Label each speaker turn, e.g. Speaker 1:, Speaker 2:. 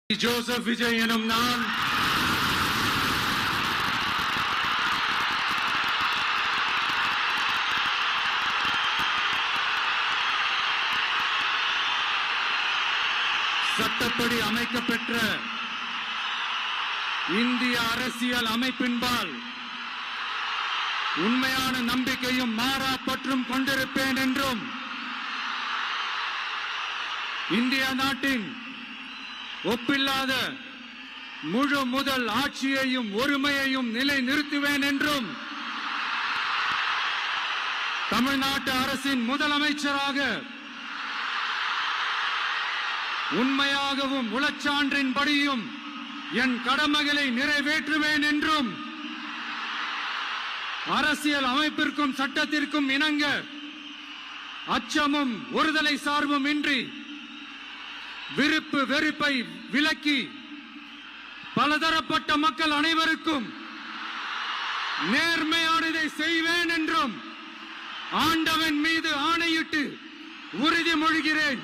Speaker 1: Joseph Vijay எனும் நான் சட்டப்படி அமைக்கப்பெற்ற இந்திய அரசியல் அமைப்பின்பால் உண்மையான நம்பிக்கையும் மாறா பற்றும் கொண்டிருப்பேன் என்றும் இந்திய நாட்டின் ஒப்பில்லாத முழு முதல் ஆட்சியையும் ஒருமையையும் நிலை நிறுத்துவேன் என்றும் தமிழ்நாட்டு அரசின் முதலமைச்சராக உண்மையாகவும் உளச்சான்றின்படியும் என் கடமைகளை நிறைவேற்றுவேன் என்றும் அரசியல் அமைப்பிற்கும் சட்டத்திற்கும் இணங்க அச்சமும் ஒருதலை சார்பும் இன்றி விருப்பு வெறுப்பை விலக்கி பலதரப்பட்ட மக்கள் அனைவருக்கும் நேர்மையானதை செய்வேன் என்றும் ஆண்டவன் மீது ஆணையிட்டு உறுதிமொழிகிறேன்.